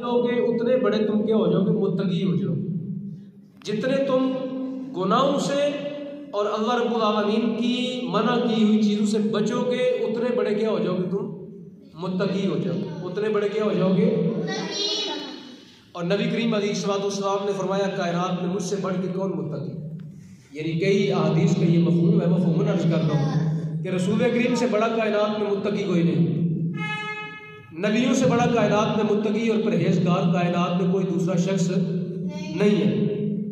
گے اتنے بڑے تم کیا ہو جاؤ گے؟ متقی ہو جاؤ گے۔ جتنے تم گناہوں سے اور اللہ رب العالمین کی منع کی ہوئی چیزوں سے بچو گے اتنے بڑے کیا ہو جاؤ گے؟ تم متقی ہو جاؤ گے، اتنے بڑے کیا ہو جاؤ گے؟ اور نبی کریم علیہ الصلوۃ والسلام نے فرمایا کائنات میں مجھ سے بڑھ کے کون متقی؟ یعنی کئی احادیث کا یہ مفہوم ہے، مفہوم عرض کر رہا ہوں کہ رسول کریم سے بڑا کائنات میں متقی کوئی نہیں، نبیوں سے بڑا کائنات میں متقی اور پرہیزگار کائنات میں کوئی دوسرا شخص نہیں ہے۔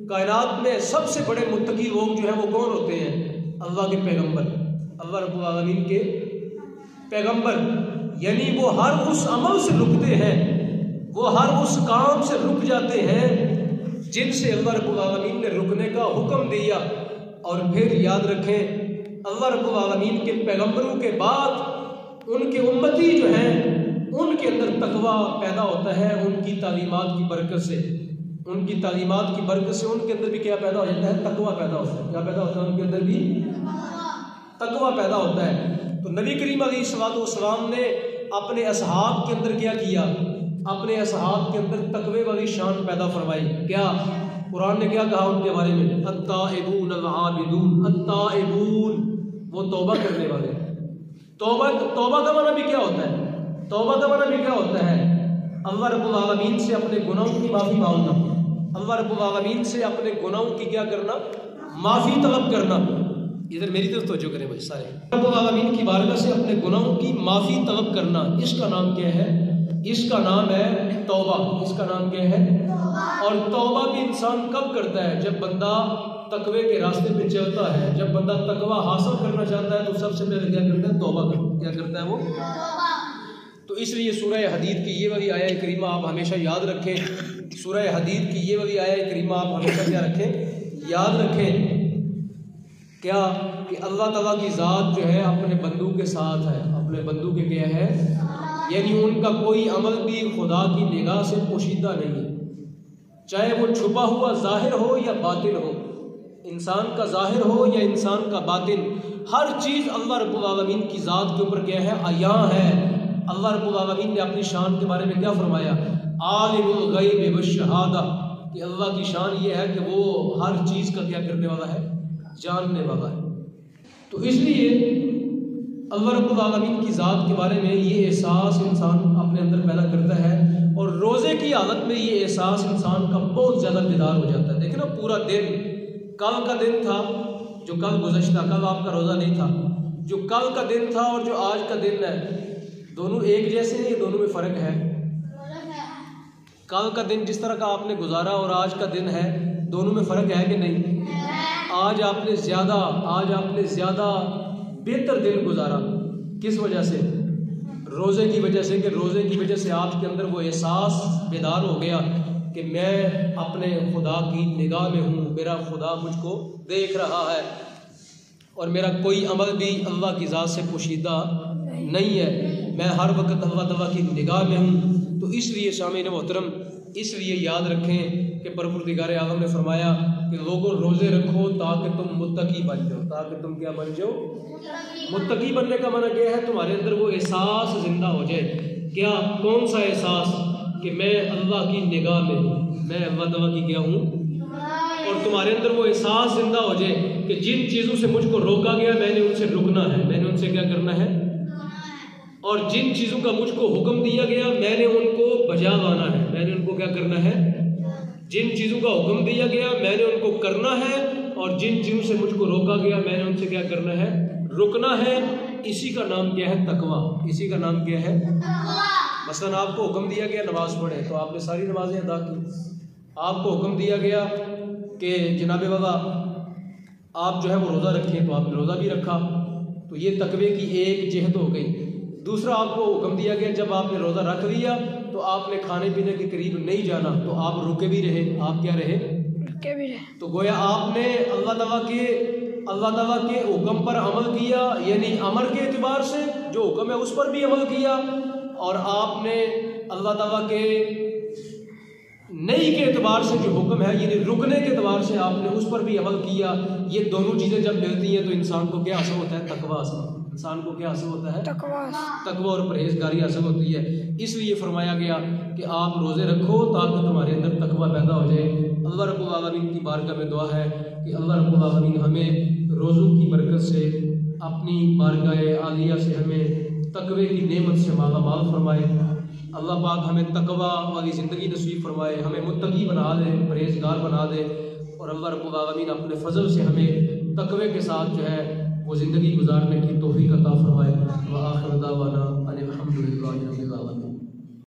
کائنات میں سب سے بڑے متقی لوگ جو ہیں وہ کون ہوتے ہیں؟ اللہ کے پیغمبر، اللہ رب العالمین کے پیغمبر، یعنی وہ ہر اس عمل سے رکتے ہیں، وہ ہر اس کام سے رک جاتے ہیں جن سے اللہ رب العالمین نے رکنے کا حکم دیا۔ اور پھر یاد رکھیں اللہ رب العالمین کے پیغمبروں کے بعد ان کے امتی جو ہیں ان کے اندر تقویٰ پیدا ہوتا ہے ان کی تعلیمات کی برکت سے، ان کی تعلیمات کی برکت سے ان کے اندر بھی کیا پیدا ہو جاتا ہے؟ تقویٰ پیدا ہوتا ہے۔ کیا پیدا ہوتا ہے؟ ان کے اندر بھی تقویٰ پیدا ہوتا ہے۔ تو نبی کریم علیہ الصلوۃ والسلام نے اپنے اصحاب کے اندر کیا کیا؟ اپنے اصحاب کے اندر تقوی والی شان پیدا فرمائی۔ کیا قرآن نے کیا کہا ان کے بارے میں؟ التائبون العابدون، التائبون وہ توبہ کرنے والے۔ توبہ کا معنی بھی کیا ہوتا ہے؟ توبہ کا معنی بھی کیا ہوتا ہے؟ اللہ رب العالمین سے اپنے گناہوں کی معافی مانگنا، اللہ رب العالمین سے اپنے گناہوں کی کیا کرنا؟ معافی طلب کرنا۔ ادھر میری طرف توجہ کریں بھائی سارے۔ رب العالمین کی بارگاہ سے اپنے گناہوں کی معافی طلب کرنا، اس کا نام کیا ہے؟ اس کا نام ہے توبہ۔ اس کا نام کیا ہے؟ اور توبہ بھی انسان کب کرتا ہے؟ جب بندہ تقوی کے راستے پہ چلتا ہے، جب بندہ تقوی حاصل کرنا چاہتا ہے تو سب سے پہلے کیا کرتا ہے؟ توبہ کرتا ہے۔ کیا کرتا ہے وہ؟ تو اس لیے سورہ حدید کی یہ والی آیہ کریمہ آپ ہمیشہ یاد رکھیں، سورہ حدید کی یہ والی آیہ کریمہ آپ ہمیشہ کیا رکھیں؟ یاد رکھیں۔ کیا کہ اللہ تعالیٰ کی ذات جو ہے اپنے بندوں کے ساتھ ہے، اپنے بندوں کے کیا ہے؟ یعنی ان کا کوئی عمل بھی خدا کی نگاہ سے پوشیدہ نہیں ہے، چاہے وہ چھپا ہوا ظاہر ہو یا باطن ہو، انسان کا ظاہر ہو یا انسان کا باطن، ہر چیز اللہ رب العالمین کی ذات کے اوپر کیا ہے؟ عیاں ہے۔ اللہ رب العالمین نے اپنی شان کے بارے میں کیا فرمایا؟ عالم الغیب والشہادہ، کہ اللہ کی شان یہ ہے کہ وہ ہر چیز کا کیا کرنے والا ہے؟ جاننے والا ہے۔ تو اس لیے اللہ رب العالمین کی ذات کے بارے میں یہ احساس انسان اپنے اندر پیدا کرتا ہے، اور روزے کی حالت میں یہ احساس انسان کا بہت زیادہ بیدار ہو جاتا ہے۔ دیکھیں نا، پورا دن، کل کا دن تھا جو کل گزشتہ، کل آپ کا روزہ نہیں تھا، جو کل کا دن تھا اور جو آج کا دن ہے، دونوں ایک جیسے ہیں یا دونوں میں فرق ہے؟ کل کا دن جس طرح کا آپ نے گزارا اور آج کا دن ہے، دونوں میں فرق ہے کہ نہیں؟ آج آپ نے زیادہ بہتر دن گزارا، کس وجہ سے؟ روزے کی وجہ سے، کہ روزے کی وجہ سے آپ کے اندر وہ احساس بیدار ہو گیا کہ میں اپنے خدا کی نگاہ میں ہوں، میرا خدا مجھ کو دیکھ رہا ہے اور میرا کوئی عمل بھی اللہ کی ذات سے پوشیدہ نہیں ہے، میں ہر وقت اللہ تعالیٰ کی نگاہ میں ہوں۔ تو اس لیے سامعین محترم، اس لیے یاد رکھیں کہ پروردگار عالم نے فرمایا کہ لوگوں روزے رکھو تاکہ تم متقی بن جاؤ۔ تاکہ تم کیا بن جاؤ؟ متقی بننے کا معنی کیا ہے؟ تمہارے اندر وہ احساس زندہ ہو جائے۔ کیا؟ کون سا احساس؟ کہ میں اللہ کی نگاہ میں ہوں، میں اللہ تعالیٰ کی کیا ہوں؟ اور تمہارے اندر وہ احساس زندہ ہو جائے کہ جن چیزوں سے مجھ کو روکا گیا میں نے ان سے رکنا ہے، میں نے ان سے کیا کرنا ہے؟ اور جن چیزوں کا مجھ کو حکم دیا گیا میں نے ان کو بجا لانا ہے، میں نے ان کو کیا کرنا ہے؟ جن چیزوں کا حکم دیا گیا میں نے ان کو کرنا ہے، اور جن چیزوں سے مجھ کو روکا گیا میں نے ان سے کیا کرنا ہے؟ رکنا ہے۔ اسی کا نام کیا ہے؟ تقویٰ۔ اسی کا نام کیا ہے؟ مثلا آپ کو حکم دیا گیا نماز پڑھے تو آپ نے ساری نمازیں ادا کی، آپ کو حکم دیا گیا کہ جناب والا آپ جو ہے وہ روزہ رکھیں تو آپ نے روزہ بھی رکھا، تو یہ تقوی کی ایک جہت ہو گئی۔ دوسرا آپ کو حکم دیا گیا جب آپ نے روزہ رکھ لیا تو آپ نے کھانے پینے کے قریب نہیں جانا، تو آپ رکے بھی رہے، آپ کیا رہے؟ رکے بھی رہے۔ تو گویا آپ نے اللہ تعالیٰ کے حکم پر عمل کیا، یعنی امر کے اعتبار سے جو حکم ہے اس پر بھی عمل کیا، اور آپ نے اللہ تعالیٰ کے نہیں کے اعتبار سے جو حکم ہے یعنی رکنے کے اعتبار سے آپ نے اس پر بھی عمل کیا۔ یہ دونوں چیزیں جب ملتی ہیں تو انسان کو کیا حاصل ہوتا ہے؟ تقویٰ حاصل۔ انسان کو کیا حاصل ہوتا ہے؟ تقویٰ اور پرہیزگاری حاصل ہوتی ہے۔ اس لیے فرمایا گیا کہ آپ روزے رکھو تاکہ تمہارے اندر تقوی پیدا ہو جائے۔ اللہ رب العالمین کی بارگاہ میں دعا ہے کہ اللہ رب العالمین ہمیں روزوں کی برکت سے، اپنی بارگاہ عالیہ سے ہمیں تقوی کی نعمت سے مالا مال فرمائے۔ اللہ پاک ہمیں تقوی والی زندگی نصیب فرمائے، ہمیں متقی بنا دے، پرہیزگار بنا دے، اور اللہ رب العالمین اپنے فضل سے ہمیں تقوی کے ساتھ جو ہے وہ زندگی گزارنے کی توفیق عطا فرمائے۔ وآخر دعوانا ان الحمد للہ رب العالمین۔